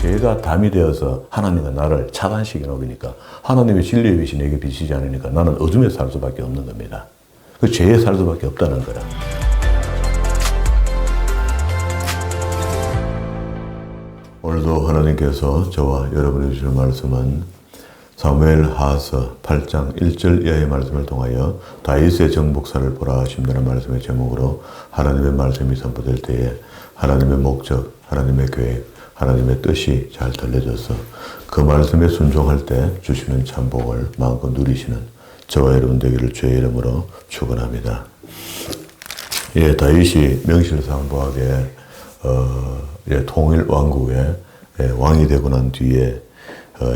죄가 담이 되어서 하나님과 나를 차단시켜 놓으니까 하나님의 진리의 빛이 내게 비치지 않으니까 나는 어둠에 살 수밖에 없는 겁니다. 그 죄에 살 수밖에 없다는 거라. 오늘도 하나님께서 저와 여러분에게 주실 말씀은 사무엘하서 8장 1절 이하의 말씀을 통하여 다윗의 정복사를 보라 하신다는 말씀의 제목으로 하나님의 말씀이 선포될 때에 하나님의 목적, 하나님의 계획, 하나님의 뜻이 잘 들려져서 그 말씀에 순종할 때 주시는 참복을 마음껏 누리시는 저와 여러분 되기를 주의 이름으로 축원합니다. 예, 다윗이 명실상부하게 통일 왕국의 왕이 되고 난 뒤에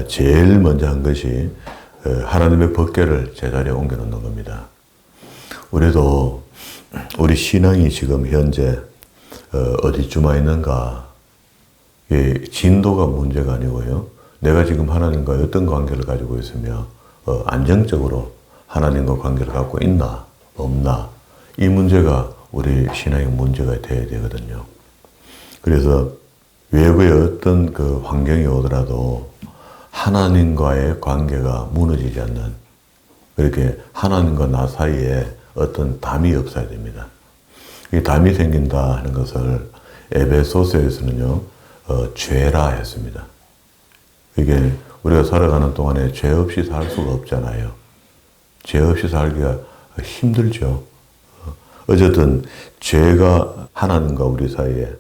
제일 먼저 한 것이 하나님의 법궤를 제자리에 옮겨놓는 겁니다. 우리도 우리 신앙이 지금 현재 어디쯤 와 있는가? 진도가 문제가 아니고요. 내가 지금 하나님과 어떤 관계를 가지고 있으며 안정적으로 하나님과 관계를 갖고 있나 없나 이 문제가 우리 신앙의 문제가 되어야 되거든요. 그래서 외부의 어떤 그 환경이 오더라도 하나님과의 관계가 무너지지 않는 그렇게 하나님과 나 사이에 어떤 담이 없어야 됩니다. 이 담이 생긴다 하는 것을 에베소서에서는요, 죄라 했습니다. 이게 우리가 살아가는 동안에 죄 없이 살 수가 없잖아요. 죄 없이 살기가 힘들죠. 어쨌든 죄가 하나님과 우리 사이에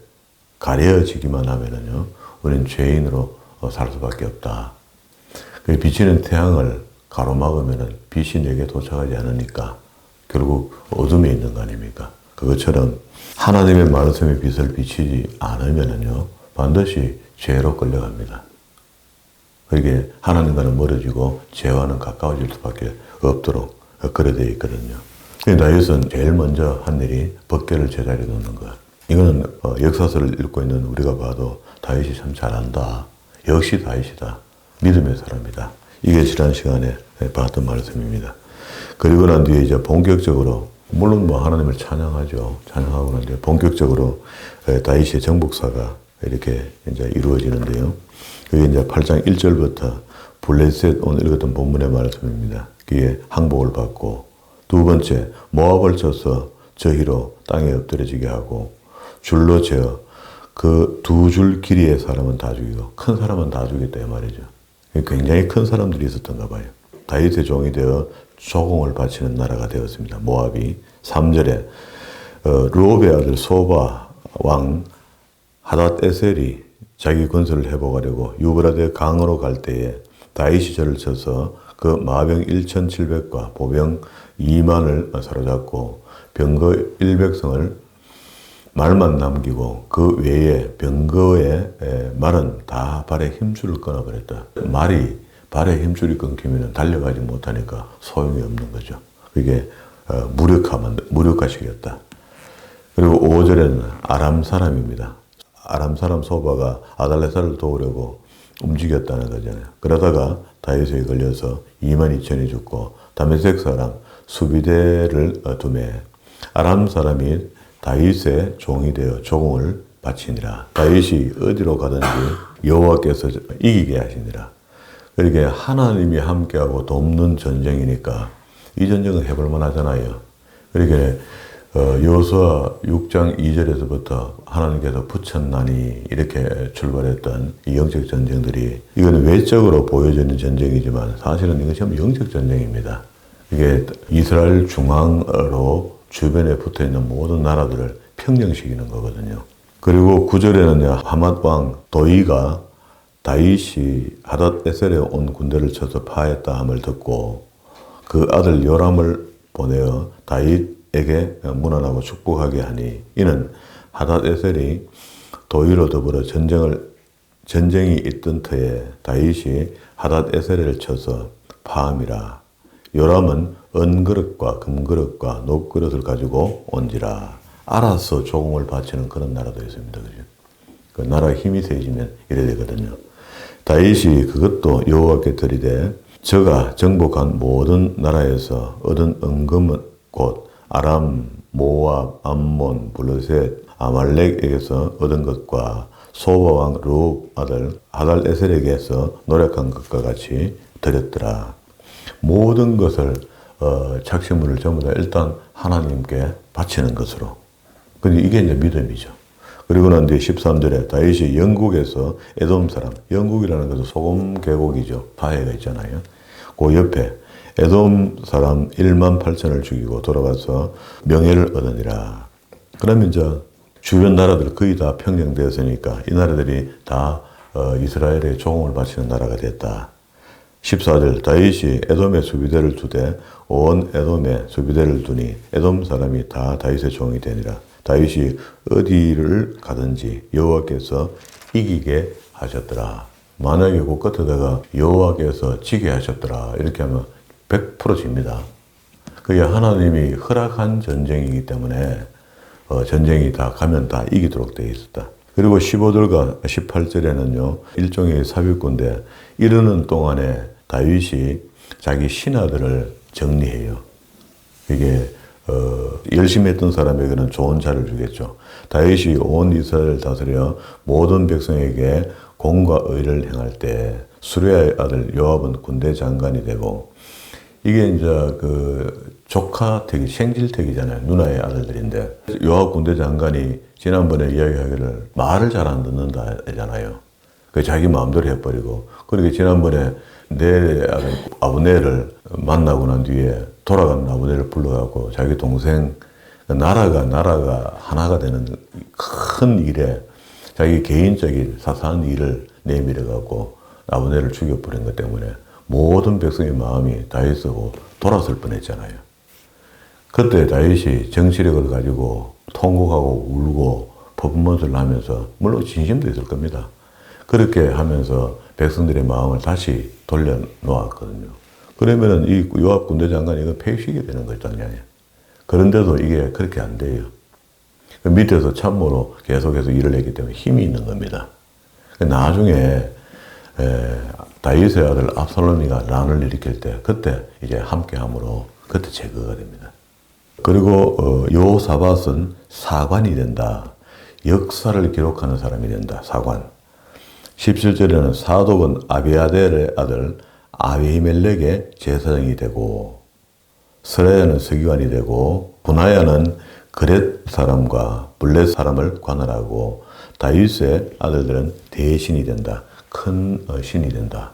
가려지기만 하면은요, 우리는 죄인으로 살 수밖에 없다. 비치는 태양을 가로막으면은 빛이 내게 도착하지 않으니까 결국 어둠에 있는 거 아닙니까? 그것처럼 하나님의 말씀의 빛을 비치지 않으면은요, 반드시 죄로 끌려갑니다. 그게 하나님과는 멀어지고 죄와는 가까워질 수밖에 없도록 그래 되어 있거든요. 다윗은 제일 먼저 한 일이 법궤를 제자리에 놓는 것. 이거는 역사서를 읽고 있는 우리가 봐도 다윗이 참 잘한다. 역시 다윗이다. 믿음의 사람이다. 이게 지난 시간에 봤던 말씀입니다. 그리고 난 뒤에 이제 본격적으로 물론 뭐 하나님을 찬양하죠. 찬양하고 난 뒤에 본격적으로 다윗의 정복사가 이렇게 이제 이루어지는데요. 그게 이제 8장 1절부터 블레셋 오늘 읽었던 본문의 말씀입니다. 그게 항복을 받고 두 번째 모압을 쳐서 저희로 땅에 엎드려지게 하고 줄로 재어 그 두 줄 길이의 사람은 다 죽이고 큰 사람은 다 죽였다 이 말이죠. 굉장히 큰 사람들이 있었던가 봐요. 다윗의 종이 되어 조공을 바치는 나라가 되었습니다. 모압이 3절에 르홉의 아들 소바 왕 하닷에셀이 자기 건설을 회복하려고 유브라데 강으로 갈 때에 다윗이 저를 쳐서 그 마병 1,700과 보병 2만을 사로잡고 병거 100성을 말만 남기고 그 외에 병거의 말은 다 발에 힘줄을 끊어버렸다. 말이 발에 힘줄이 끊기면 달려가지 못하니까 소용이 없는 거죠. 그게 무력화시켰다. 그리고 5절에는 아람 사람입니다. 아람 사람 소바가 아달레사를 도우려고 움직였다는 거잖아요. 그러다가 다윗에 걸려서 22,000이 죽고 다메섹 사람 수비대를 두매 아람 사람이 다윗의 종이 되어 조공을 바치니라. 다윗이 어디로 가든지 여호와께서 이기게 하시니라. 그렇게 하나님이 함께하고 돕는 전쟁이니까 이 전쟁은 해볼 만하잖아요. 그렇게 여호수아 6장 2절에서부터 하나님께서 붙였나니 이렇게 출발했던 이 영적 전쟁들이 이건 외적으로 보여지는 전쟁이지만 사실은 이것이 영적 전쟁입니다. 이게 이스라엘 중앙으로 주변에 붙어있는 모든 나라들을 평정시키는 거거든요. 그리고 9절에는 하맛 왕 도이가 다윗이 하닷에셀에 온 군대를 쳐서 파했다 함을 듣고 그 아들 요람을 보내어 다윗에게 문안하고 축복하게 하니 이는 하닷에셀이 도이로 더불어 전쟁이 있던 터에 다윗이 하닷에셀을 쳐서 파함이라. 요람은 은그릇과 금그릇과 녹그릇을 가지고 온지라. 알아서 조공을 바치는 그런 나라도 있습니다. 그죠? 그 나라의 힘이 세지면 이래 되거든요. 다윗이 그것도 여호와께 드리되 저가 정복한 모든 나라에서 얻은 은금은 곧 아람, 모압, 암몬, 블레셋, 아말렉에게서 얻은 것과 소바왕 룩 아들 하달 에셀에게서 노력한 것과 같이 드렸더라. 모든 것을 착시물을 전부 다 일단 하나님께 바치는 것으로. 근데 이게 이제 믿음이죠. 그리고 난 뒤에 13절에 다윗이 영국에서 에돔 사람, 영국이라는 것은 소금 계곡이죠. 바해가 있잖아요. 그 옆에 에돔 사람 1만 8천을 죽이고 돌아가서 명예를 얻으니라. 그러면 이제 주변 나라들 거의 다 평정되었으니까 이 나라들이 다 이스라엘의 조공을 바치는 나라가 됐다. 14절 다윗이 에돔의 수비대를 두되 온 에돔에 수비대를 두니 에돔 사람이 다 다윗의 종이 되니라. 다윗이 어디를 가든지 여호와께서 이기게 하셨더라. 만약에 그 끝에다가 여호와께서 지게 하셨더라 이렇게 하면 100% 집니다. 그게 하나님이 허락한 전쟁이기 때문에 전쟁이 다 가면 다 이기도록 되어 있었다. 그리고 15절과 18절에는요 일종의 삽입구인데 이르는 동안에 다윗이 자기 신하들을 정리해요. 이게 열심히 했던 사람에게는 좋은 자를 주겠죠. 다윗이 온 이스라엘을 다스려 모든 백성에게 공과 의를 행할 때 수레아의 아들 요압은 군대 장관이 되고 이게 이제 그 조카택이 생질택이잖아요. 누나의 아들들인데 요압 군대 장관이 지난번에 이야기하기를 말을 잘 안 듣는다 하잖아요. 그 자기 마음대로 해버리고 그러니까 지난번에 내 아들 아브넬을 만나고 난 뒤에 돌아간 아브넬을 불러갖고 자기 동생 나라가 하나가 되는 큰 일에 자기 개인적인 사소한 일을 내밀어갖고 아브넬을 죽여버린 것 때문에 모든 백성의 마음이 다윗으로 돌았을 뻔했잖아요. 그때 다윗이 정치력을 가지고 통곡하고 울고 퍼포먼스를 하면서 물론 진심도 있을 겁니다. 그렇게 하면서 백성들의 마음을 다시 돌려놓았거든요. 그러면은 이 요압 군대 장관이 이거 폐위시키게 되는 거잖아요. 그런데도 이게 그렇게 안 돼요. 그 밑에서 참모로 계속해서 일을 했기 때문에 힘이 있는 겁니다. 나중에 다윗의 아들 압살롬이가 난을 일으킬 때 그때 이제 함께함으로 그때 제거가 됩니다. 그리고 요사밧은 사관이 된다. 역사를 기록하는 사람이 된다. 사관. 17절에는 사독은 아비아델의 아들 아비멜렉의 제사장이 되고 스라야는 서기관이 되고 분하야는 그렛 사람과 블렛 사람을 관할하고 다윗의 아들들은 대신이 된다. 큰 신이 된다.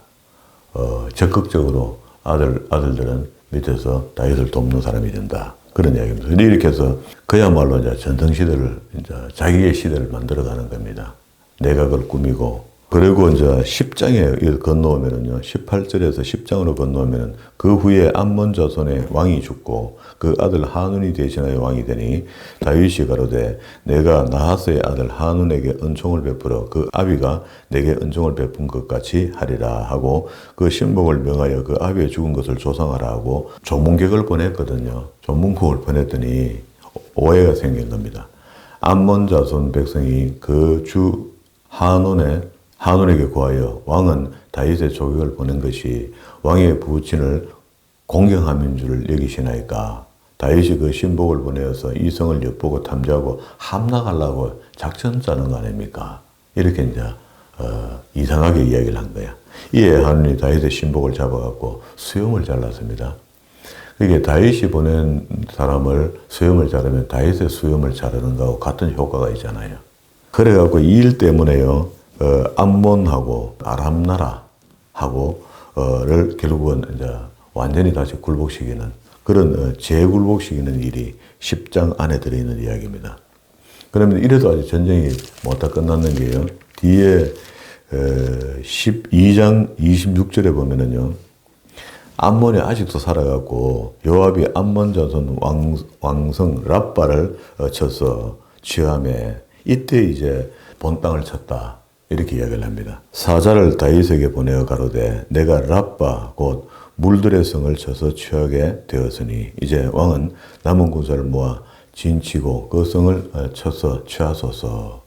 적극적으로 아들들은 밑에서 다윗을 돕는 사람이 된다. 그런 이야기입니다. 근데 이렇게 해서 그야말로 이제 전성시대를, 이제 자기의 시대를 만들어가는 겁니다. 내각을 꾸미고, 그리고 이제 10장에 건너오면은요, 18절에서 10장으로 건너오면은 그 후에 암몬 자손의 왕이 죽고 그 아들 하눈이 대신하여 왕이 되니 다윗이 가로되 내가 나하스의 아들 하눈에게 은총을 베풀어 그 아비가 내게 은총을 베푼 것 같이 하리라 하고 그 신복을 명하여 그 아비의 죽은 것을 조상하라 하고 조문객을 보냈거든요. 조문국을 보냈더니 오해가 생긴 겁니다. 암몬 자손 백성이 그 주 하눈에게 구하여 왕은 다윗의 조격을 보낸 것이 왕의 부친을 공경함인 줄을 여기시나이까. 다윗이 그 신복을 보내어서 이 성을 엿보고 탐지하고 함락하려고 작전 짜는 거 아닙니까? 이렇게 이제 이상하게 이야기를 한 거야. 이에 하눈이 다윗의 신복을 잡아갖고 수염을 잘랐습니다. 이게 다윗이 보낸 사람을 수염을 자르면 다윗의 수염을 자르는 거하고 같은 효과가 있잖아요. 그래갖고 이 일 때문에요. 암몬하고 아람 나라하고를 결국은 이제 완전히 다시 굴복시키는 그런 재굴복시키는 일이 10장 안에 들어있는 이야기입니다. 그러면 이래도 아직 전쟁이 못다 끝났는 게요. 뒤에 12장 26절에 보면은요. 암몬이 아직도 살아갖고 요압이 암몬 자손 왕성 랍바를 쳐서 취함에 이때 이제 본 땅을 쳤다. 이렇게 이야기를 합니다. 사자를 다윗에게 보내어 가로되 내가 랍바 곧 물들의 성을 쳐서 취하게 되었으니 이제 왕은 남은 군사를 모아 진치고 그 성을 쳐서 취하소서.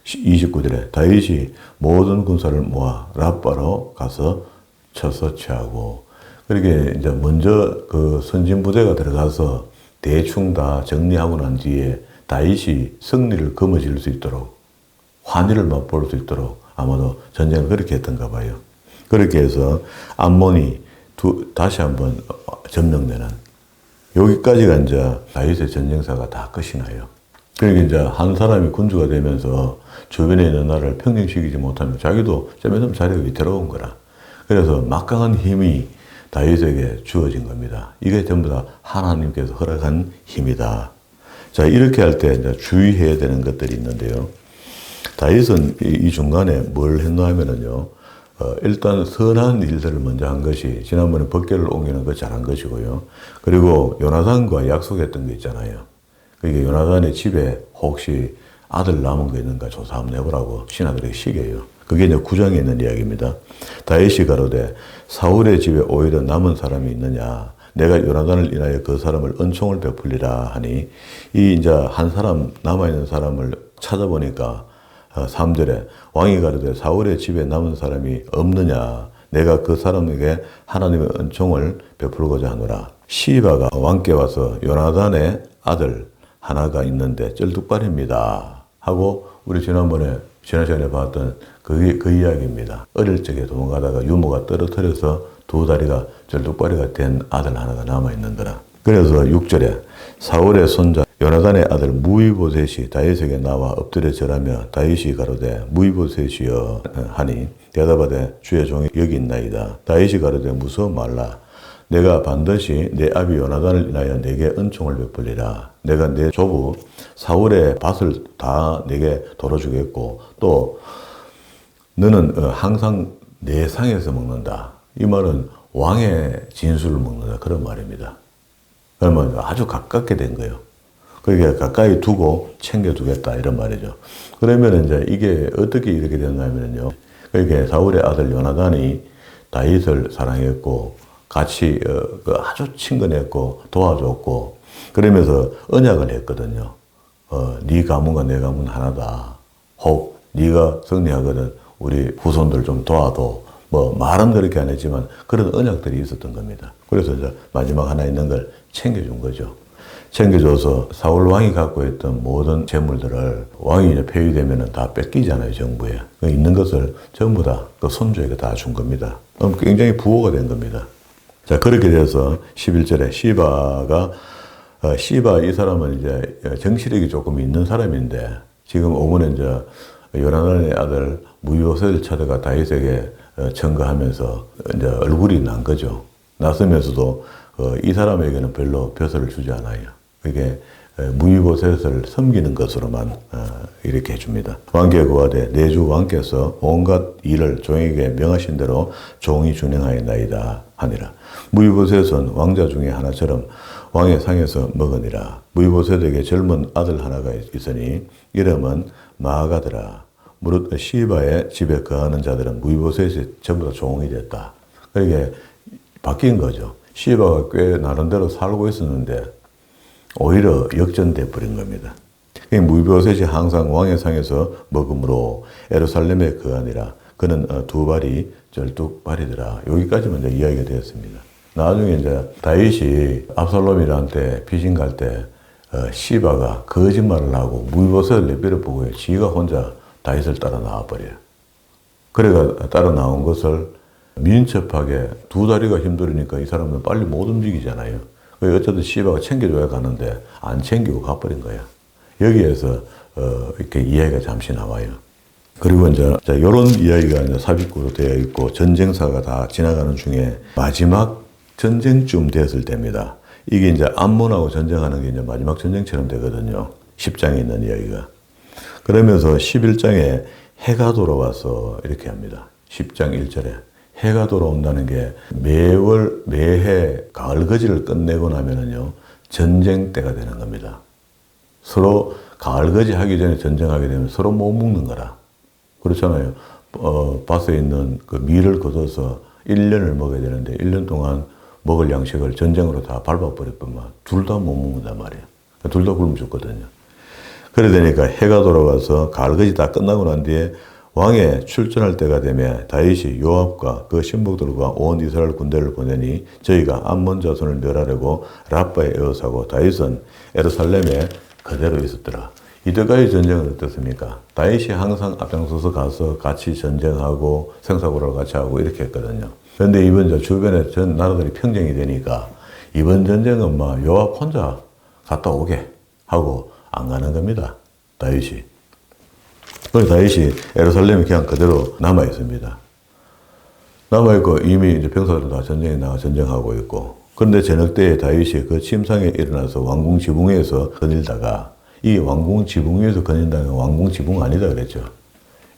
29절에 다윗이 모든 군사를 모아 랍바로 가서 쳐서 취하고 그렇게 이제 먼저 그 선진 부대가 들어가서 대충 다 정리하고 난 뒤에 다윗이 승리를 거머쥘 수 있도록 환희를 맛볼 수 있도록 아마도 전쟁을 그렇게 했던가 봐요. 그렇게 해서 암몬이 다시 한번 점령되는 여기까지가 이제 다윗의 전쟁사가 다 끝이 나요. 그러니까 이제 한 사람이 군주가 되면서 주변에 있는 나라를 평정시키지 못하면 자기도 좀 자리가 위태로운 거라. 그래서 막강한 힘이 다윗에게 주어진 겁니다. 이게 전부 다 하나님께서 허락한 힘이다. 자, 이렇게 할 때 이제 주의해야 되는 것들이 있는데요. 다윗은 이 중간에 뭘 했나 하면은요, 일단 선한 일들을 먼저 한 것이 지난번에 법궤를 옮기는 거 잘한 것이고요. 그리고 요나단과 약속했던 거 있잖아요. 그게 요나단의 집에 혹시 아들 남은 거 있는가 조사 한번 해보라고 신하들에게 시켜요. 그게 이제 9장에 있는 이야기입니다. 다윗이 가로되 사울의 집에 오히려 남은 사람이 있느냐? 내가 요나단을 인하여 그 사람을 은총을 베풀리라 하니 이 이제 한 사람 남아있는 사람을 찾아보니까 3절에 왕이 가로되 사울의 집에 남은 사람이 없느냐? 내가 그 사람에게 하나님의 은총을 베풀고자 하노라. 시바가 왕께 와서 요나단의 아들 하나가 있는데 쩔뚝발입니다 하고 우리 지난번에 지난 시간에 봤던 그 이야기입니다. 어릴 적에 도망가다가 유모가 떨어뜨려서 두 다리가 쩔뚝발이가 된 아들 하나가 남아있는 거라. 그래서 6절에 사울의 손자 요나단의 아들 무이보셋이 다윗에게 나와 엎드려 절하며 다윗이 가로되 무이보셋이여 하니 대답하되 주의 종이 여기 있나이다. 다윗이 가로되 무서워 말라. 내가 반드시 내 아비 요나단을 인하여 내게 은총을 베풀리라. 내가 내 조부 사울의 밭을 다 내게 돌아주겠고 또 너는 항상 내 상에서 먹는다. 이 말은 왕의 진술을 먹는다. 그런 말입니다. 그러면 아주 가깝게 된 거예요. 그러니까 가까이 두고 챙겨두겠다. 이런 말이죠. 그러면 이제 이게 어떻게 이렇게 됐냐면요. 그러니까 사울의 아들 요나단이 다윗을 사랑했고 같이 아주 친근했고 도와줬고 그러면서 언약을 했거든요. 네 가문과 내 가문 하나다. 혹 네가 승리하거든 우리 후손들 좀 도와도 뭐 말은 그렇게 안 했지만 그런 언약들이 있었던 겁니다. 그래서 이제 마지막 하나 있는 걸 챙겨준 거죠. 챙겨줘서 사울 왕이 갖고 있던 모든 재물들을 왕이 이제 폐위되면 다 뺏기잖아요, 정부에. 있는 것을 전부 다 그 손주에게 다 준 겁니다. 굉장히 부호가 된 겁니다. 자, 그렇게 돼서 11절에 시바 이 사람은 이제 정치력이 조금 있는 사람인데 지금 오면은 이제 요나단의 아들 무이보셋을 찾아가 다윗에게 청거하면서 이제 얼굴이 난 거죠. 났으면서도 이 사람에게는 별로 벼슬을 주지 않아요. 그게 무이보셋을 섬기는 것으로만 이렇게 해줍니다. 왕께 구하되 내 주 왕께서 온갖 일을 종에게 명하신 대로 종이 준행하였나이다 하니라. 무이보셋은 왕자 중에 하나처럼 왕의 상에서 먹으니라. 무이보셋에게 젊은 아들 하나가 있으니 이름은 마아가더라. 무릇 시바의 집에 거하는 자들은 무이보셋이 전부 다 종이 됐다. 그러니까 바뀐 거죠. 시바가 꽤 나름대로 살고 있었는데 오히려 역전돼 버린 겁니다. 무이보셋이 항상 왕의 상에서 먹음으로 예루살렘에 거하니라. 그는 두 발이 절뚝발이더라. 여기까지만 이제 이야기가 되었습니다. 나중에 이제 다윗이 압살롬이한테 피신 갈 때 시바가 거짓말을 하고 무이보셋을 내버려 보고 지가 혼자 다윗을 따라 나와 버려요. 그래가 따라 나온 것을 민첩하게 두 다리가 힘들으니까 이 사람은 빨리 못 움직이잖아요. 어쨌든 시바가 챙겨줘야 가는데 안 챙기고 가버린 거야. 여기에서 이렇게 이야기가 잠시 나와요. 그리고 이제 이런 이야기가 이제 삽입구로 되어 있고 전쟁사가 다 지나가는 중에 마지막 전쟁쯤 됐을 때입니다. 이게 이제 암몬하고 전쟁하는 게 이제 마지막 전쟁처럼 되거든요. 10장에 있는 이야기가. 그러면서 11장에 해가 돌아와서 이렇게 합니다. 10장 1절에 해가 돌아온다는 게 매해 가을거지를 끝내고 나면은요 전쟁 때가 되는 겁니다. 서로 가을거지 하기 전에 전쟁하게 되면 서로 못 먹는 거라. 그렇잖아요. 밭에 있는 그 밀을 걷어서 1년을 먹어야 되는데 1년 동안 먹을 양식을 전쟁으로 다 밟아버렸더만 둘 다 못 먹는단 말이에요. 둘 다 굶어 죽거든요. 그래 되니까 해가 돌아와서 가을거지 다 끝나고 난 뒤에 왕에 출전할 때가 되면 다윗이 요압과 그 신복들과 온 이스라엘 군대를 보내니 저희가 암몬 자손을 멸하려고 라빠에 에워싸고 다윗은 예루살렘에 그대로 있었더라. 이때까지 전쟁은 어떻습니까? 다윗이 항상 앞장서서 가서 같이 전쟁하고 생사고를 같이 하고 이렇게 했거든요. 그런데 이번 주변에 전 나라들이 평정이 되니까 이번 전쟁은 막 요압 혼자 갔다 오게 하고 안 가는 겁니다. 다윗이. 그래서 다윗이 예루살렘에 그냥 그대로 남아 있습니다. 남아 있고 이미 이제 병사들은 다 전쟁에 나가 전쟁하고 있고, 그런데 저녁 때에 다윗이 그 침상에 일어나서 왕궁 지붕에서 거닐다가, 이 왕궁 지붕 위에서 거닌다는 왕궁 지붕 아니다 그랬죠.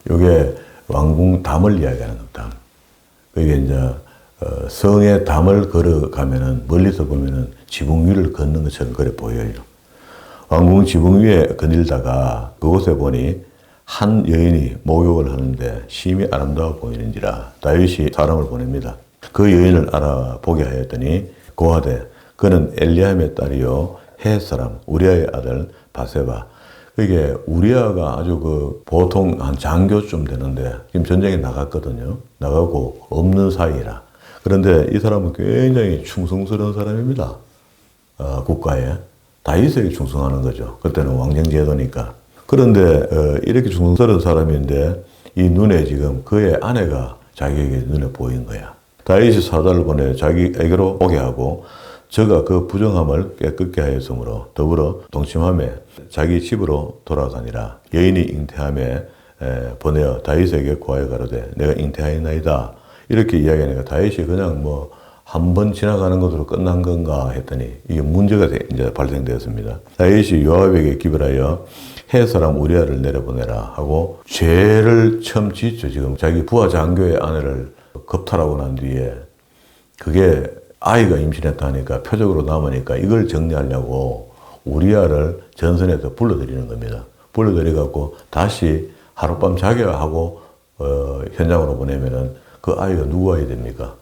요게 왕궁 담을 이야기하는 겁니다. 그게 이제 성의 담을 걸어가면은 멀리서 보면은 지붕 위를 걷는 것처럼 그래 보여요. 왕궁 지붕 위에 거닐다가 그곳에 보니 한 여인이 목욕을 하는데 심히 아름다워 보이는지라 다윗이 사람을 보냅니다. 그 여인을 알아보게 하였더니 고하되 그는 엘리암의 딸이요 헷 사람 우리아의 아들 바세바. 이게 우리아가 아주 그 보통 한 장교쯤 되는데 지금 전쟁에 나갔거든요. 나가고 없는 사이라. 그런데 이 사람은 굉장히 충성스러운 사람입니다. 국가에 다윗에게 충성하는 거죠. 그때는 왕정제도니까. 그런데 이렇게 충성스러운 사람인데 이 눈에 지금 그의 아내가 자기에게 눈에 보인 거야. 다윗이 사자를 보내 자기에게로 오게 하고 저가 그 부정함을 깨끗게 하였으므로 더불어 동침함에 자기 집으로 돌아가니라. 여인이 잉태함에 보내어 다윗에게 고하여 가로되 내가 잉태하였나이다. 이렇게 이야기하니까 다윗이 그냥 뭐 한 번 지나가는 것으로 끝난 건가 했더니 이게 문제가 이제 발생되었습니다. 다윗이 요압에게 기별하여 헷 사람 우리아를 내려보내라 하고 죄를 처음 짓죠. 지금 자기 부하 장교의 아내를 겁탈하고 난 뒤에 그게 아이가 임신했다 하니까 표적으로 남으니까 이걸 정리하려고 우리아를 전선에서 불러들이는 겁니다. 불러들여갖고 다시 하룻밤 자게 하고 현장으로 보내면은 그 아이가 누구 아이 됩니까?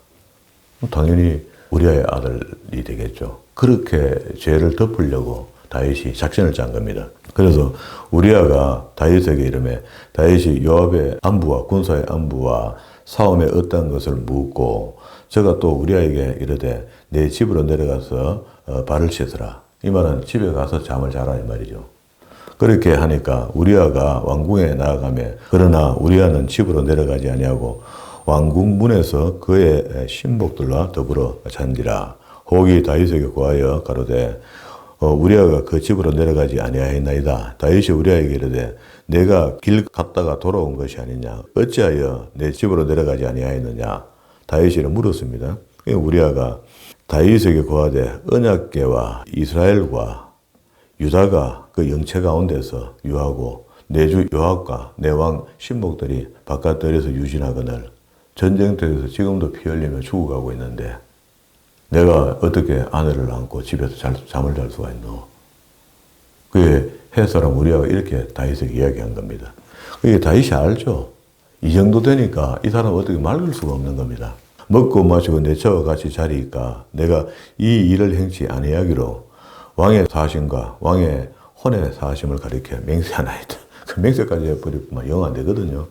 당연히 우리아의 아들이 되겠죠. 그렇게 죄를 덮으려고 다윗이 작전을 짠 겁니다. 그래서 우리아가 다윗에게 이르매 다윗이 요압의 안부와 군사의 안부와 싸움에 어떠한 것을 묻고 저가 또 우리아에게 이르되 내 집으로 내려가서 발을 씻으라. 이 말은 집에 가서 잠을 자라 이 말이죠. 그렇게 하니까 우리아가 왕궁에 나아가며 그러나 우리아는 집으로 내려가지 아니하고 왕궁 문에서 그의 신복들과 더불어 잔디라. 혹이 다윗에게 고하여 가로되 우리아가 그 집으로 내려가지 아니하였나이다. 다윗이 우리아에게 이르되 내가 길 갔다가 돌아온 것이 아니냐. 어찌하여 내 집으로 내려가지 아니하였느냐. 다윗이 물었습니다. 우리아가 다윗에게 고하되 언약궤와 이스라엘과 유다가 그 영체 가운데서 유하고 내 주 요압과 내 왕 신복들이 바깥들에서 유진하거늘 전쟁터에서 지금도 피 흘리며 죽어가고 있는데 내가 어떻게 아내를 안고 집에서 잠을 잘 수가 있노? 그게 헷 사람 우리아가 이렇게 다윗에게 이야기한 겁니다. 그게 다윗이 알죠. 이 정도 되니까 이 사람 어떻게 맑을 수가 없는 겁니다. 먹고 마시고 내 차와 같이 자리니까 내가 이 일을 행치 아니하기로 왕의 사심과 왕의 혼의 사심을 가리켜 맹세하나이다. 그 맹세까지 해버리면 영 안 되거든요.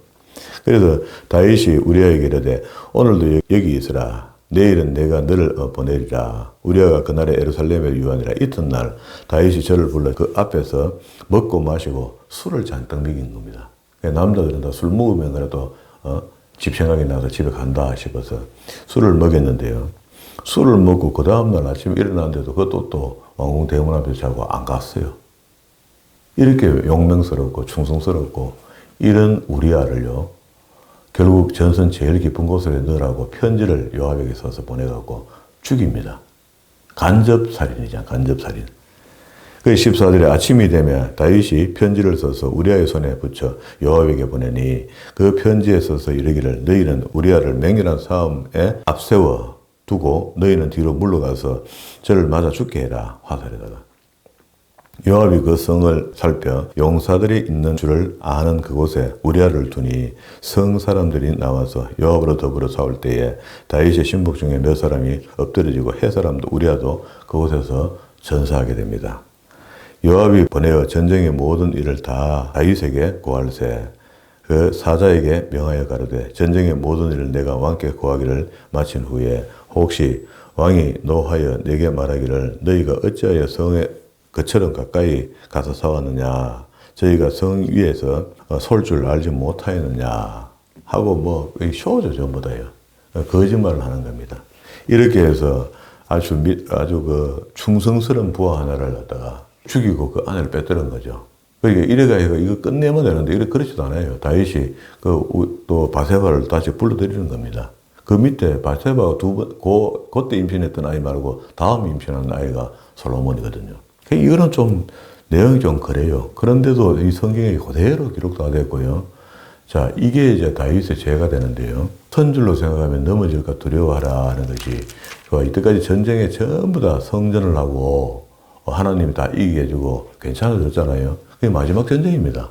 그래서 다윗이 우리아에게 이르되 오늘도 여기 있으라. 내일은 내가 너를 보내리라. 우리아가 그날에 예루살렘에 유하니라. 이튿날 다윗이 저를 불러 그 앞에서 먹고 마시고 술을 잔뜩 먹인 겁니다. 남자들은 다 술 먹으면 그래도 집 생각이 나서 집에 간다 싶어서 술을 먹였는데요. 술을 먹고 그 다음날 아침에 일어났는데도 그것도 또 왕궁 대문 앞에 자고 안 갔어요. 이렇게 용맹스럽고 충성스럽고 이런 우리아를요. 결국 전선 제일 깊은 곳에 넣으라고 편지를 요압에게 써서 보내갖고 죽입니다. 간접살인이잖아, 간접살인. 그 14절에 아침이 되면 다윗이 편지를 써서 우리아의 손에 붙여 요압에게 보내니 그 편지에 써서 이르기를 너희는 우리아를 맹렬한 싸움에 앞세워 두고 너희는 뒤로 물러가서 저를 맞아 죽게 해라. 화살에다가. 요압이 그 성을 살펴 용사들이 있는 줄을 아는 그곳에 우리아를 두니 성 사람들이 나와서 요압으로 더불어 싸울 때에 다윗의 신복 중에 몇 사람이 엎드려지고 헷 사람도 우리아도 그곳에서 전사하게 됩니다. 요압이 보내어 전쟁의 모든 일을 다 다윗에게 고할세 그 사자에게 명하여 가로되 전쟁의 모든 일을 내가 왕께 고하기를 마친 후에 혹시 왕이 노하여 내게 말하기를 너희가 어찌하여 성에 그처럼 가까이 가서 싸웠느냐. 저희가 성 위에서 설 줄 알지 못하였느냐 하고 뭐 쇼죠 전부 다요. 거짓말을 하는 겁니다. 이렇게 해서 아주 그 충성스러운 부하 하나를 갖다가 죽이고 그 아내를 뺏들은 거죠. 그러니까 이래가 이거 끝내면 되는데 이래 그렇지도 않아요. 다윗이 또 바세바를 다시 불러들이는 겁니다. 그 밑에 바세바가 그때 임신했던 아이 말고 다음 임신한 아이가 솔로몬이거든요. 이거는 좀 내용이 좀 그래요. 그런데도 이 성경에 그대로 기록도 됐고요. 자, 이게 이제 다윗의 죄가 되는데요. 선줄로 생각하면 넘어질까 두려워하라 하는 것이, 이때까지 전쟁에 전부 다 성전을 하고 하나님이 다 이기게 해주고 괜찮아졌잖아요. 그게 마지막 전쟁입니다.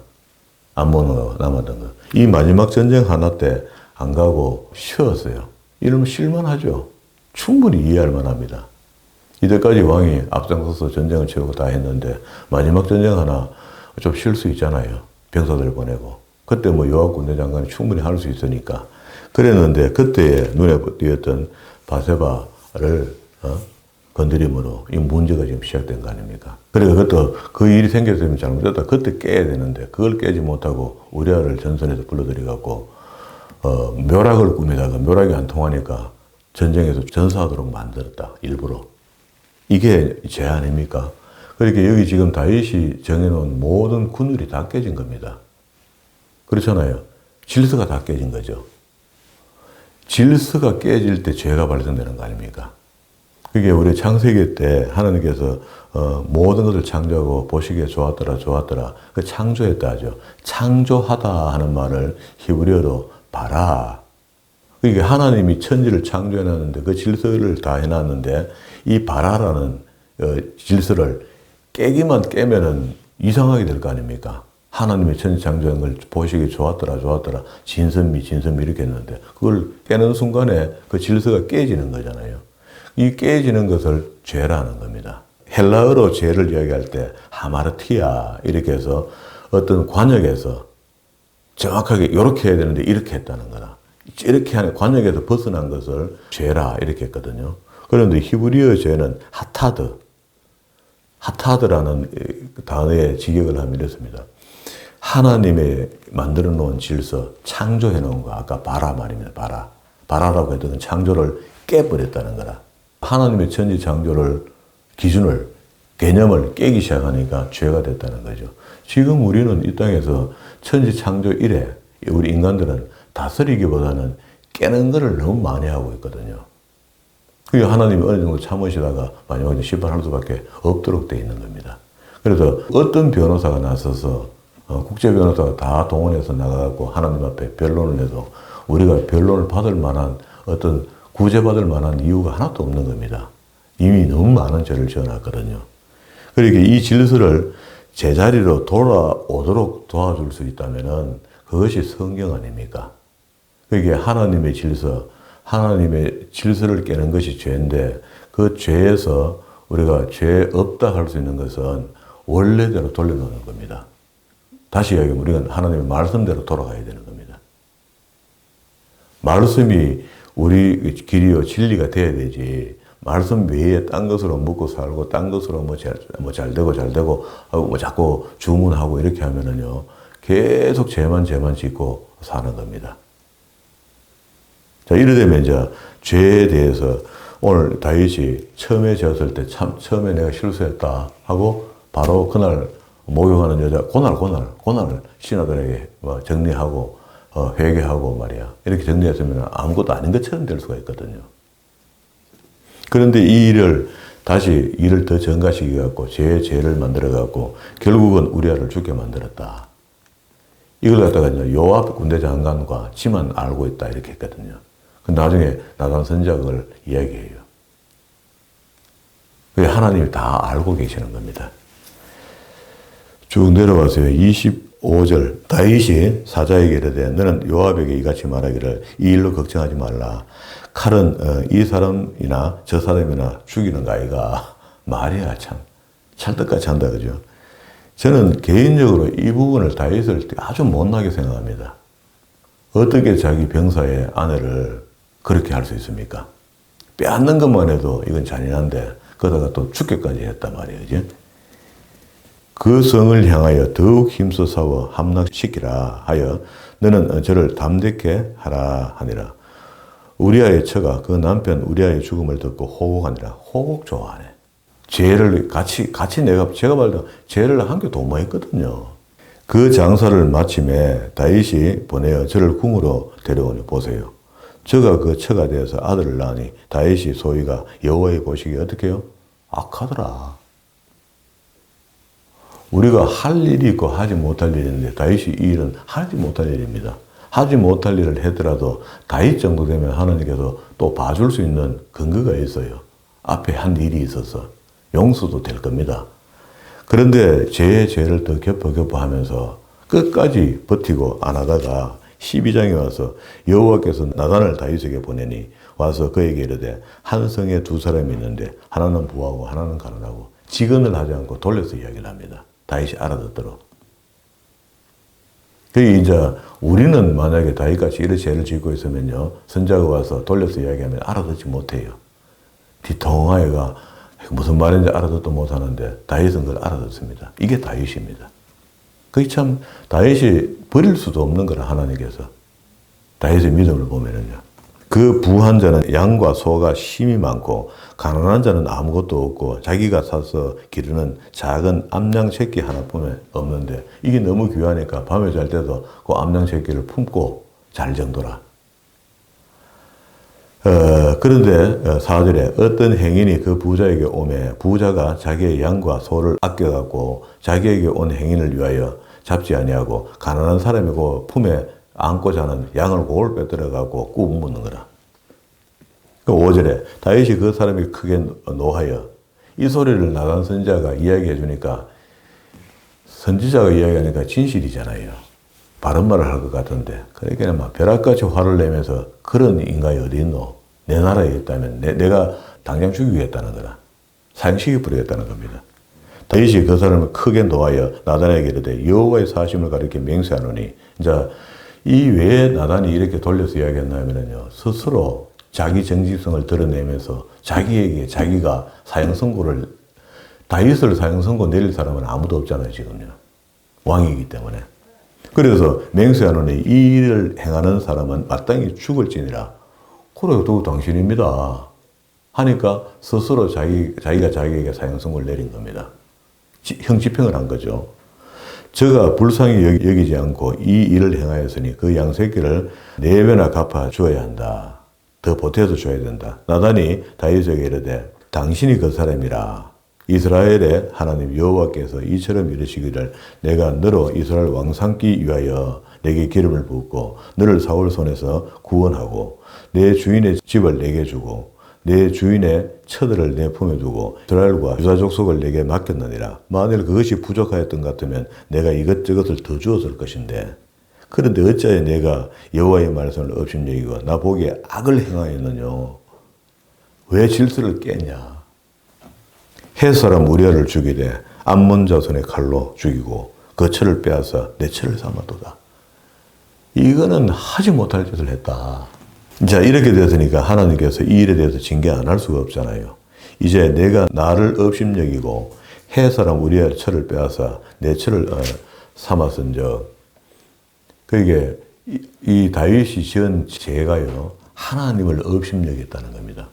암몬으로 남았던 거. 이 마지막 전쟁 하나 때 안 가고 쉬었어요. 이러면 실만하죠. 충분히 이해할 만합니다. 이때까지 왕이 앞장서서 전쟁을 치르고 다 했는데 마지막 전쟁 하나 좀 쉴 수 있잖아요. 병사들 보내고. 그때 뭐 요압 군대 장관이 충분히 할 수 있으니까. 그랬는데 그때 눈에 띄었던 바세바를 건드림으로 이 문제가 지금 시작된 거 아닙니까? 그러니까 그것도 그 일이 생겼으면 잘못됐다. 그때 깨야 되는데 그걸 깨지 못하고 우리아를 전선에서 불러들여갖고 묘락을 꾸미다가 묘락이 안 통하니까 전쟁에서 전사하도록 만들었다. 일부러. 이게 죄 아닙니까? 그러니까 여기 지금 다윗이 정해놓은 모든 군율이 다 깨진 겁니다. 그렇잖아요. 질서가 다 깨진 거죠. 질서가 깨질 때 죄가 발생되는 거 아닙니까? 그게 우리 창세기 때 하나님께서 모든 것을 창조하고 보시기에 좋았더라. 그 창조했다 하죠. 창조하다 하는 말을 히브리어로 바라. 그러니까 하나님이 천지를 창조해놨는데 그 질서를 다 해놨는데 이 바라라는 질서를 깨면은 이상하게 될 거 아닙니까? 하나님의 천지 창조한 걸 보시기 좋았더라. 진선미 이렇게 했는데 그걸 깨는 순간에 그 질서가 깨지는 거잖아요. 이 깨지는 것을 죄라는 겁니다. 헬라어로 죄를 이야기할 때 하마르티아 이렇게 해서 어떤 관역에서 정확하게 이렇게 해야 되는데 이렇게 했다는 거다. 이렇게 하는 관역에서 벗어난 것을 죄라 이렇게 했거든요. 그런데 히브리어 죄는 하타드라는 단어의 직역을 하면 이렇습니다. 하나님의 만들어 놓은 질서, 창조해 놓은 거, 아까 바라 말입니다. 바라라고 했던 창조를 깨버렸다는 거라. 하나님의 천지 창조를, 기준을, 개념을 깨기 시작하니까 죄가 됐다는 거죠. 지금 우리는 이 땅에서 천지 창조 이래, 우리 인간들은 다스리기보다는 깨는 거를 너무 많이 하고 있거든요. 그게 하나님이 어느 정도 참으시다가 마지막에 심판할 수밖에 없도록 되어 있는 겁니다. 그래서 어떤 변호사가 나서서 국제 변호사가 다 동원해서 나가고 하나님 앞에 변론을 해도 우리가 변론을 받을 만한 어떤 구제받을 만한 이유가 하나도 없는 겁니다. 이미 너무 많은 죄를 지어놨거든요. 그러니까 이 질서를 제자리로 돌아오도록 도와줄 수 있다면은 그것이 성경 아닙니까? 그게 하나님의 질서, 하나님의 질서를 깨는 것이 죄인데 그 죄에서 우리가 죄 없다 할 수 있는 것은 원래대로 돌려놓는 겁니다. 다시 이야기하면 우리가 하나님의 말씀대로 돌아가야 되는 겁니다. 말씀이 우리 길이요 진리가 돼야 되지. 말씀 외에 딴 것으로 먹고 살고 딴 것으로 잘 되고 하고 자꾸 주문하고 이렇게 하면은요 계속 죄만 짓고 사는 겁니다. 자, 이래 되면 이제 죄에 대해서 오늘 다윗이 처음에 지었을 때 처음에 내가 실수했다 하고 바로 그날 목욕하는 여자 고난을 신하들에게 정리하고 회개하고 말이야. 이렇게 정리했으면 아무것도 아닌 것처럼 될 수가 있거든요. 그런데 이 일을 다시 일을 더 전가시켜갖고 죄를 만들어갖고 결국은 우리아를 죽게 만들었다. 이걸 갖다가 이제 요압 군대 장관과 지만 알고 있다 이렇게 했거든요. 나중에 나단 선지자가 그걸 이야기해요. 그게 하나님이 다 알고 계시는 겁니다. 쭉 내려와서요. 25절 다윗이 사자에게 이르되 너는 요압에게 이같이 말하기를 이 일로 걱정하지 말라. 칼은 이 사람이나 저 사람이나 죽이는 거 아이가. 말이야 참 찰떡같이 한다 그죠. 저는 개인적으로 이 부분을 다윗을 아주 못나게 생각합니다. 어떻게 자기 병사의 아내를 그렇게 할 수 있습니까? 빼앗는 것만 해도 이건 잔인한데 거기다가 또 죽게까지 했단 말이에요. 그죠? 그 성을 향하여 더욱 힘써 싸워 함락시키라 하여 너는 저를 담대케 하라 하니라. 우리아의 처가 그 남편 우리아의 죽음을 듣고 호곡하니라. 호곡 좋아하네. 죄를 같이 제가 말도 죄를 한 개 도모했거든요. 그 장사를 마침에 다윗이 보내어 저를 궁으로 데려오니 보세요. 저가 그 처가 되어서 아들을 낳으니 다윗이 소위가 여호와의 보시기에 어떻게 해요? 악하더라. 우리가 할 일이 있고 하지 못할 일이 있는데 다윗이 이 일은 하지 못할 일입니다. 하지 못할 일을 했더라도 다윗 정도 되면 하나님께서 또 봐줄 수 있는 근거가 있어요. 앞에 한 일이 있어서 용서도 될 겁니다. 그런데 죄의 죄를 더 겹하면서 끝까지 버티고 안 하다가 12장에 와서 여호와께서 나단을 다윗에게 보내니 와서 그에게 이르되 한 성에 두 사람이 있는데 하나는 부하고 하나는 가난하고 직언을 하지 않고 돌려서 이야기를 합니다. 다윗이 알아듣도록. 이제 우리는 만약에 다윗같이 이런 죄를 짓고 있으면요, 선자가 와서 돌려서 이야기하면 알아듣지 못해요. 뒤통하여가 무슨 말인지 알아듣도 못하는데 다윗은 그걸 알아듣습니다. 이게 다윗입니다. 그게 참 다윗이 버릴 수도 없는 거라 하나님께서. 다윗의 믿음을 보면은요. 그 부한 자는 양과 소가 힘이 많고 가난한 자는 아무것도 없고 자기가 사서 기르는 작은 암양 새끼 하나뿐에 없는데 이게 너무 귀하니까 밤에 잘 때도 그 암양 새끼를 품고 잘 정도라. 그런데 4절에 어떤 행인이 그 부자에게 오매 부자가 자기의 양과 소를 아껴갖고 자기에게 온 행인을 위하여 잡지 아니하고 가난한 사람이 그 품에 안고 자는 양을 골 빼들어갖고 꾹 묻는 거라. 그 5절에 다윗이 그 사람이 크게 노하여 이 소리를 나단 선지자가 이야기해 주니까 선지자가 이야기하니까 진실이잖아요. 바른 말을 할 것 같은데 그러니까 막 벼락같이 화를 내면서 그런 인간이 어디 있노? 내 나라에 있다면 내가 당장 죽이겠다는 거라. 사형시켜 버리겠다는 겁니다. 다윗이 그 사람을 크게 노하여 나단에게 이르되 여호와의 사심을 가리켜 맹세하노니 이제 이 왜 나단이 이렇게 돌려서 이야기했냐면요. 스스로 자기 정직성을 드러내면서 자기에게 자기가 사형 선고를 다윗을 사형 선고 내릴 사람은 아무도 없잖아요, 지금요. 왕이기 때문에. 그래서 맹세하노니 이 일을 행하는 사람은 마땅히 죽을지니라. 그래, 또 당신입니다. 하니까 스스로 자기가 자기에게 사형 선고를 내린 겁니다. 형집행을 한 거죠. 저가 불쌍히 여기지 않고 이 일을 행하였으니 그 양새끼를 4배나 갚아 주어야 한다. 더 보태서 줘야 된다. 나단이 다윗에게 이르되 당신이 그 사람이라. 이스라엘의 하나님 여호와께서 이처럼 이르시기를 내가 너로 이스라엘 왕 삼기 위하여 내게 기름을 붓고 너를 사울 손에서 구원하고 내 주인의 집을 내게 주고 내 주인의 처들을 내 품에 두고 이스라엘과 유다 족속을 내게 맡겼느니라. 만일 그것이 부족하였던 것 같으면 내가 이것저것을 더 주었을 것인데 그런데 어찌하여 내가 여호와의 말씀을 업신여기고 나 보기에 악을 행하였느냐. 왜 질서를 깼냐. 햇사람 우리아를 죽이되 암몬 자손의 칼로 죽이고 그 처를 빼앗아 내 처를 삼았도다. 이거는 하지 못할 짓을 했다. 자, 이렇게 됐으니까 하나님께서 이 일에 대해서 징계 안 할 수가 없잖아요. 이제 내가 나를 업심여기고 햇사람 우리아의 처를 빼앗아 내 처를 삼았은즉 그게 이 다윗이 지은 죄가요 하나님을 업심여겼다는 겁니다.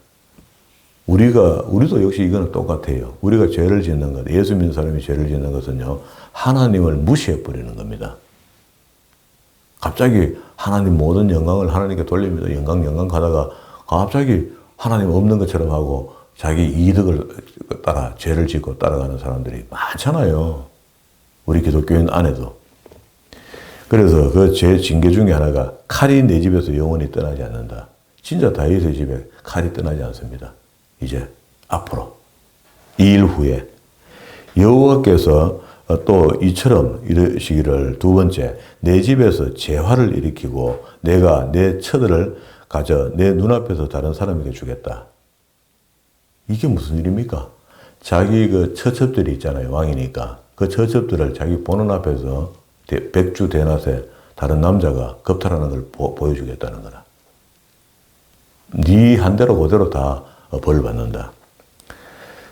우리도 역시 이거는 똑같아요. 우리가 죄를 짓는 것, 예수 믿는 사람이 죄를 짓는 것은요 하나님을 무시해 버리는 겁니다. 갑자기 하나님 모든 영광을 하나님께 돌립니다. 영광 가다가 갑자기 하나님 없는 것처럼 하고 자기 이득을 따라 죄를 짓고 따라가는 사람들이 많잖아요. 우리 기독교인 안에도. 그래서 그 죄 징계 중에 하나가 칼이 내 집에서 영원히 떠나지 않는다. 진짜 다윗의 집에 칼이 떠나지 않습니다. 이제 앞으로 이 일 후에 여호와께서 또 이처럼 이르시기를 두 번째 내 집에서 재화를 일으키고 내가 내 처들을 가져 내 눈앞에서 다른 사람에게 주겠다. 이게 무슨 일입니까? 자기 그 처첩들이 있잖아요. 왕이니까. 그 처첩들을 자기 보는 앞에서 백주 대낮에 다른 남자가 겁탈하는 걸 보여주겠다는 거라. 네 한 대로 그대로 다 벌 받는다.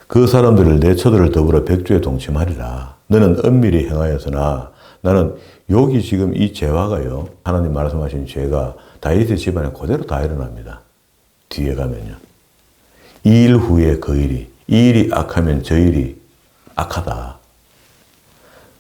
그 사람들을 내 처들을 더불어 백주에 동침하리라. 너는 엄밀히 행하였으나 나는 여기 지금 이 죄화가요. 하나님 말씀하신 죄가 다윗의 집안에 그대로 다 일어납니다. 뒤에 가면요. 이 일 후에 그 일이, 이 일이 악하면 저 일이 악하다.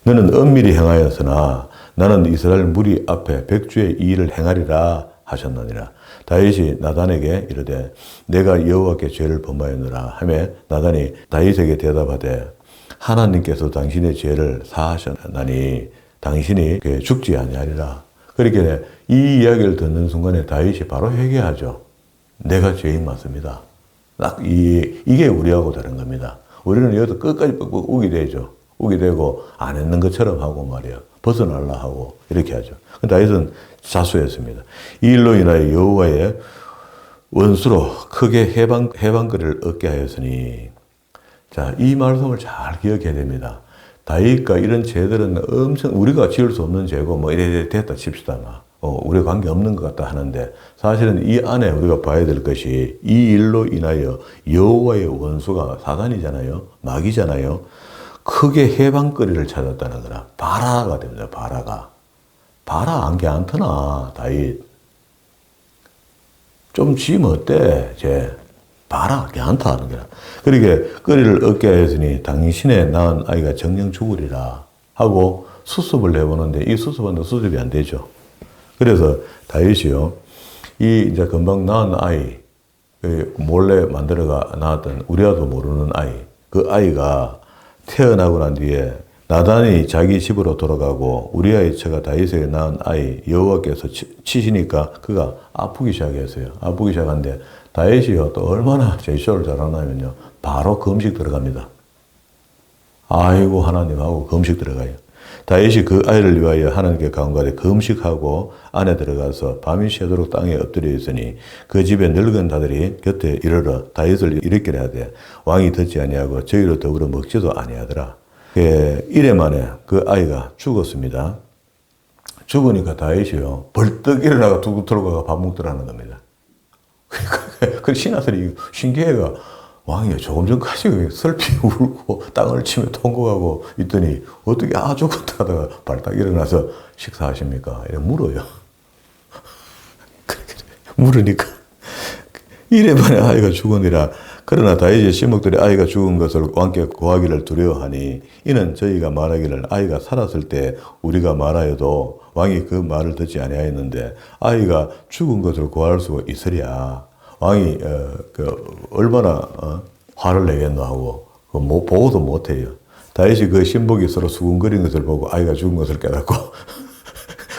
너는 엄밀히 행하였으나 나는 이스라엘 무리 앞에 백주의 이 일을 행하리라 하셨느니라. 다윗이 나단에게 이르되 내가 여호와께 죄를 범하였노라 하며 나단이 다윗에게 대답하되 하나님께서 당신의 죄를 사하셨나니 당신이 죽지 아니하리라. 그렇게 이 이야기를 듣는 순간에 다윗이 바로 회개하죠. 내가 죄인 맞습니다. 딱 이게 우리하고 다른 겁니다. 우리는 여기서 끝까지 뻑뻑 우게 되죠. 우게 되고 안 했는 것처럼 하고 말이야. 벗어날라 하고 이렇게 하죠. 다윗은 자수했습니다. 이 일로 인하여 여호와의 원수로 크게 해방거리를 얻게 하였으니, 자, 이 말씀을 잘 기억해야 됩니다. 다윗과 이런 죄들은 엄청 우리가 지을 수 없는 죄고 뭐 이래 됐다 칩시다. 우리가 관계 없는 것 같다 하는데 사실은 이 안에 우리가 봐야 될 것이 이 일로 인하여 여호와의 원수가 사단이잖아요. 마귀잖아요. 크게 해방거리를 찾았다는 거라. 바라가 됩니다. 바라가. 바라 안개 안 터나 다윗. 좀 지면 어때? 쟤. 바라 괜찮다 하는 거야. 그러게 거리를 얻게 하였으니 당신의 낳은 아이가 정령 죽으리라 하고 수습을 해보는데 이 수습하는데 수습이 안 되죠. 그래서 다윗이요, 이 이제 금방 낳은 아이, 몰래 만들어가 낳았던 우리아도 모르는 아이, 그 아이가 태어나고 난 뒤에 나단이 자기 집으로 돌아가고 우리아의 처가 다윗에게 낳은 아이 여호와께서 치시니까 그가 아프기 시작했어요. 아프기 시작한데 다윗이요 또 얼마나 제시를 잘하냐면요 바로 금식 들어갑니다. 아이고 하나님 하고 금식 들어가요. 다윗이 그 아이를 위하여 하나님께 간구하되 금식하고 안에 들어가서 밤이 새도록 땅에 엎드려 있으니 그 집에 늙은 자들이 곁에 이르러 다윗을 일으키려 하되 왕이 듣지 아니하고 저희로 더불어 먹지도 아니하더라. 이래 만에 그 아이가 죽었습니다. 죽으니까 다윗이요 벌떡 일어나가 두고 들어가가 밥 먹더라는 겁니다. 그 신하들이 신기해가 왕이 조금 전까지 슬피 울고 땅을 치며 통곡하고 있더니 어떻게 죽었다 하다가 발딱 일어나서 식사하십니까? 이래 물어요. 물으니까 이래 만에 아이가 죽으니라. 그러나 다윗의 신복들이 아이가 죽은 것을 왕께 고하기를 두려워하니 이는 저희가 말하기를 아이가 살았을 때 우리가 말하여도 왕이 그 말을 듣지 아니하였는데 아이가 죽은 것을 고할 수 있으랴. 왕이 얼마나 화를 내겠노 하고 보고도 못해요. 다윗이 그 신복이 서로 수군거리는 것을 보고 아이가 죽은 것을 깨닫고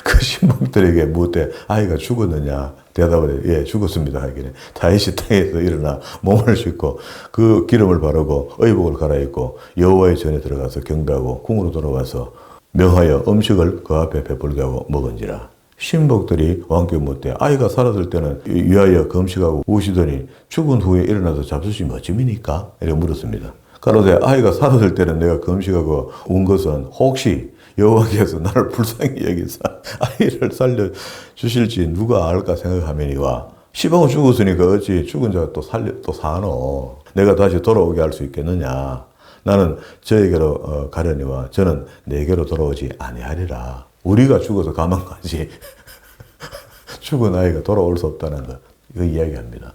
그 신복들에게 묻되 아이가 죽었느냐 대답을 해. 예, 죽었습니다 하기는 다윗이 땅에서 일어나 몸을 씻고 그 기름을 바르고 의복을 갈아입고 여호와의 전에 들어가서 경배하고 궁으로 돌아와서 명하여 음식을 그 앞에 베풀게 하고 먹은지라. 신복들이 왕께 묻되 아이가 살았을 때는 위하여 금식하고 우시더니 죽은 후에 일어나서 잡수시면 어찌입니까? 이렇게 물었습니다. 가로되 아이가 살았을 때는 내가 금식하고 운 것은 혹시 여호와께서 나를 불쌍히 여기사 아이를 살려주실지 누가 알까 생각하면이와 시방은 죽었으니까 어찌 죽은 자가 또 사노. 내가 다시 돌아오게 할 수 있겠느냐. 나는 저에게로 가려니와 저는 내게로 돌아오지 아니하리라. 우리가 죽어서 가만 가지 죽은 아이가 돌아올 수 없다는 거 이거 이야기합니다.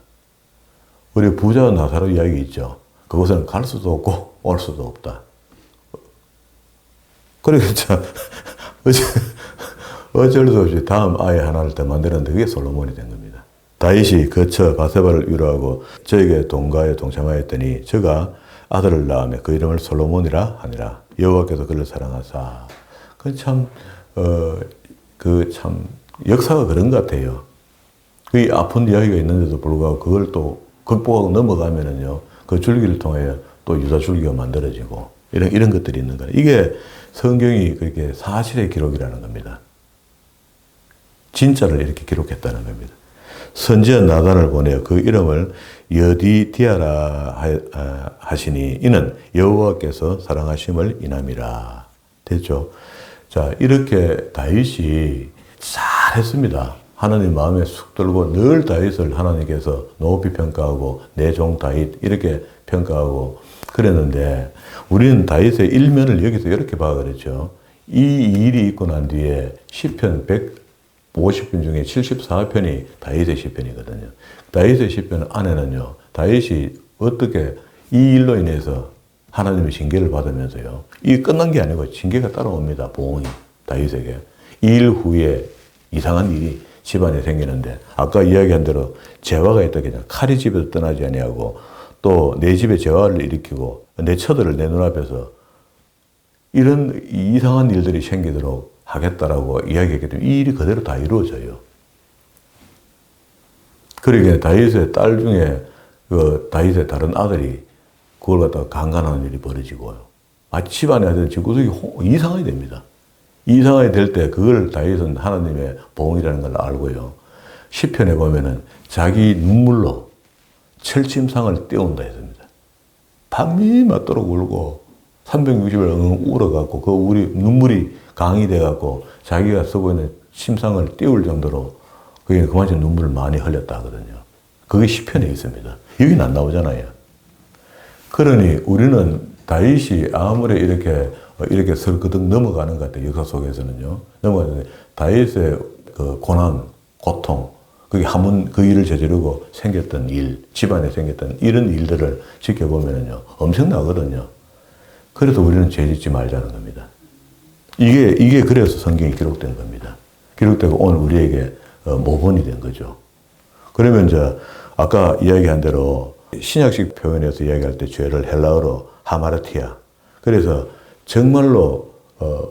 우리 부자 나사로 이야기 있죠. 그곳에는 갈 수도 없고 올 수도 없다. 그러니까 어쩔 수 없이 다음 아이 하나를 더 만드는데 그게 솔로몬이 된 겁니다. 다윗이 거처 바세바를 위로하고 저에게 동가에 동참하였더니 저가 아들을 낳으며 그 이름을 솔로몬이라 하니라. 여호와께서 그를 사랑하사. 참 역사가 그런 것 같아요. 그 아픈 이야기가 있는데도 불구하고 그걸 또 극복하고 넘어가면은요, 그 줄기를 통해 또 유다 줄기가 만들어지고 이런 것들이 있는 거예요. 이게 성경이 그렇게 사실의 기록이라는 겁니다. 진짜를 이렇게 기록했다는 겁니다. 선지자 나단을 보내어 그 이름을 여디디아라 하시니 이는 여호와께서 사랑하심을 인함이라. 됐죠? 자, 이렇게 다윗이 잘했습니다. 하나님 마음에 쑥 들고 늘 다윗을 하나님께서 높이 평가하고 내 종 다윗 이렇게 평가하고 그랬는데 우리는 다윗의 일면을 여기서 이렇게 봐 그랬죠. 이 일이 있고 난 뒤에 시편 150편 중에 74편이 다윗의 시편이거든요. 다윗의 시편 안에는요, 다윗이 어떻게 이 일로 인해서 하나님의 징계를 받으면서요, 이게 끝난 게 아니고 징계가 따라옵니다. 보응이 다윗에게. 이 일 후에 이상한 일이 집안에 생기는데, 아까 이야기한 대로 재화가 있다게 칼이 집에서 떠나지 아니하고 또 내 집에 재화를 일으키고 내 처들을 내 눈앞에서 이런 이상한 일들이 생기도록 하겠다라고 이야기했기 때문에 이 일이 그대로 다 이루어져요. 그러니까 다윗의 딸 중에 그 다윗의 다른 아들이 그걸 갖다가 강간하는 일이 벌어지고요. 집안에 아들 집구석이 이상하게 됩니다. 이상하게 될 때 그걸 다윗은 하나님의 보응이라는 걸 알고요. 시편에 보면은 자기 눈물로 철짐상을 떼운다 했습니다. 밤이 맞도록 울고 360일 울어갖고 그 눈물이 강이 돼갖고 자기가 쓰고 있는 침상을 띄울 정도로 그게 그만큼 눈물을 많이 흘렸다 하거든요. 그게 시편에 있습니다. 여기는 안 나오잖아요. 그러니 우리는 다윗이 아무리 이렇게 설거덕 넘어가는 것 같아요. 역사 속에서는요. 넘어가는데 다윗의 그 고난, 고통, 그게 한번 그 일을 저지르고 생겼던 일, 집안에 생겼던 이런 일들을 지켜보면요. 엄청나거든요. 그래서 우리는 죄 짓지 말자는 겁니다. 이게 그래서 성경이 기록된 겁니다. 기록되고 오늘 우리에게 모본이 된 거죠. 그러면 이제 아까 이야기한 대로 신약식 표현에서 이야기할 때 죄를 헬라어로 하마르티아. 그래서 정말로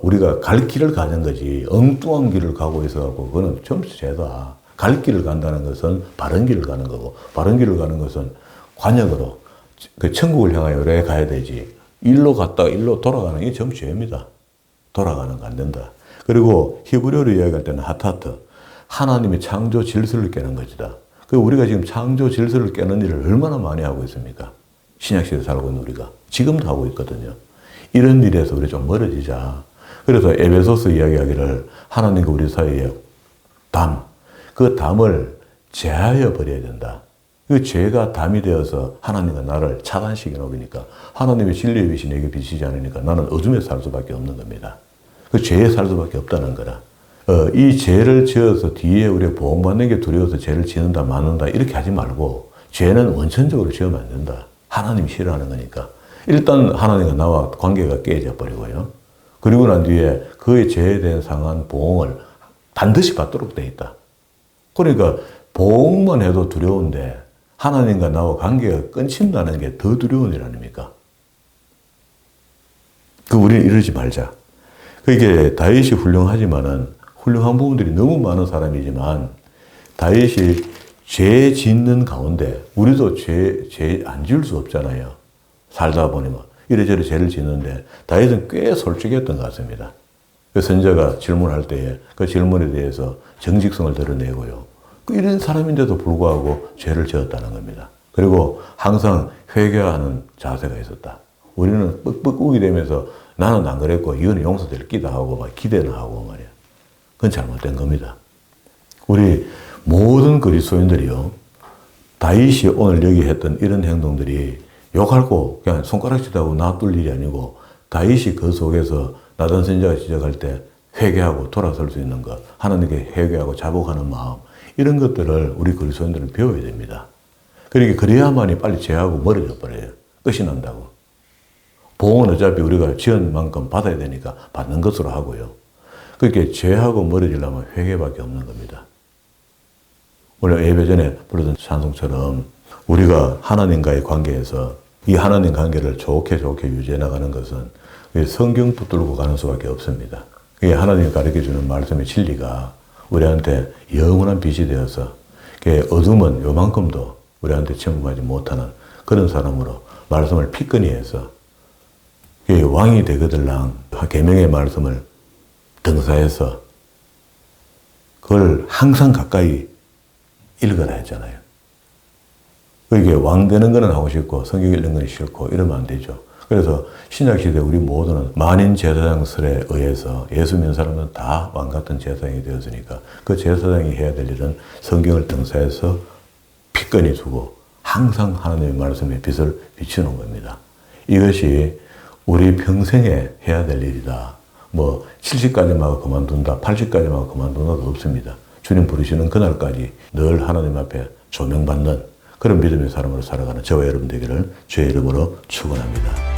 우리가 갈 길을 가는 거지 엉뚱한 길을 가고 있어갖고 그거는 전부 죄다. 갈 길을 간다는 것은 바른 길을 가는 거고 바른 길을 가는 것은 관역으로 그 천국을 향하여 오래 가야 되지. 일로 갔다가 일로 돌아가는 게 전부 죄입니다. 돌아가는 거 안 된다. 그리고 히브리어로 이야기할 때는 하타트. 하나님의 창조 질서를 깨는 것이다. 그 우리가 지금 창조 질서를 깨는 일을 얼마나 많이 하고 있습니까? 신약시대에 살고 있는 우리가. 지금도 하고 있거든요. 이런 일에서 우리 좀 멀어지자. 그래서 에베소서 이야기하기를 하나님과 우리 사이에 그 담을 제하여 버려야 된다. 그 죄가 담이 되어서 하나님과 나를 차단시켜 놓으니까 하나님의 진리의 빛이 내게 비치지 않으니까 나는 어둠에 살 수밖에 없는 겁니다. 그 죄에 살 수밖에 없다는 거라. 이 죄를 지어서 뒤에 우리가 보험받는 게 두려워서 죄를 지는다 마는다 이렇게 하지 말고 죄는 원천적으로 지으면 안 된다. 하나님이 싫어하는 거니까. 일단 하나님과 나와 관계가 깨져 버리고요. 그리고 난 뒤에 그의 죄에 대한 상한 보응을 반드시 받도록 돼 있다. 그러니까 보응만 해도 두려운데 하나님과 나와 관계가 끊긴다는 게 더 두려운 일 아닙니까? 우리는 이러지 말자. 그게 다윗이 훌륭하지만은 훌륭한 부분들이 너무 많은 사람이지만 다윗이 죄 짓는 가운데 우리도 죄 안 지을 수 없잖아요. 살다 보니 이래저래 죄를 짓는데 다윗은 꽤 솔직했던 것 같습니다. 그 선자가 질문할 때에 그 질문에 대해서 정직성을 드러내고요. 이런 사람인데도 불구하고 죄를 지었다는 겁니다. 그리고 항상 회개하는 자세가 있었다. 우리는 뻑뻑 되면서 나는 안 그랬고 이거는 용서될 기도 하고 막 기대는 하고 말이야. 그건 잘못된 겁니다. 우리 모든 그리스도인들이요. 다윗이 오늘 여기 했던 이런 행동들이 욕하고 그냥 손가락질하고 놔둘 일이 아니고 다윗이 그 속에서 나단 선지자가 지적할 때 회개하고 돌아설 수 있는 것, 하나님께 회개하고 자복하는 마음 이런 것들을 우리 그리스도인들은 배워야 됩니다. 그러니까 그래야만이 빨리 죄하고 멀어져 버려요. 끝이 난다고. 보응은 어차피 우리가 지은 만큼 받아야 되니까 받는 것으로 하고요. 그렇게 죄하고 멀어지려면 회개밖에 없는 겁니다. 오늘 예배 전에 부르던 찬송처럼 우리가 하나님과의 관계에서 이 하나님 관계를 좋게 유지해 나가는 것은 성경 붙들고 가는 수밖에 없습니다. 그게 하나님이 가르쳐주는 말씀의 진리가 우리한테 영원한 빛이 되어서 어둠은 요만큼도 우리한테 침범하지 못하는 그런 사람으로 말씀을 피끈히 해서 왕이 되거들랑 계명의 말씀을 등사해서 그걸 항상 가까이 읽어라 했잖아요. 이게 왕 되는 거는 하고 싶고 성경 읽는 건 싫고 이러면 안 되죠. 그래서 신약시대 우리 모두는 만인 제사장설에 의해서 예수 믿는 사람은 다 왕 같은 제사장이 되었으니까 그 제사장이 해야 될 일은 성경을 등사해서 피끈히 두고 항상 하나님의 말씀에 빛을 비추는 겁니다. 이것이 우리 평생에 해야 될 일이다. 뭐 70까지만 그만둔다, 80까지만 그만둔다도 없습니다. 주님 부르시는 그날까지 늘 하나님 앞에 조명받는 그런 믿음의 사람으로 살아가는 저와 여러분 되기를 주의 이름으로 축원합니다.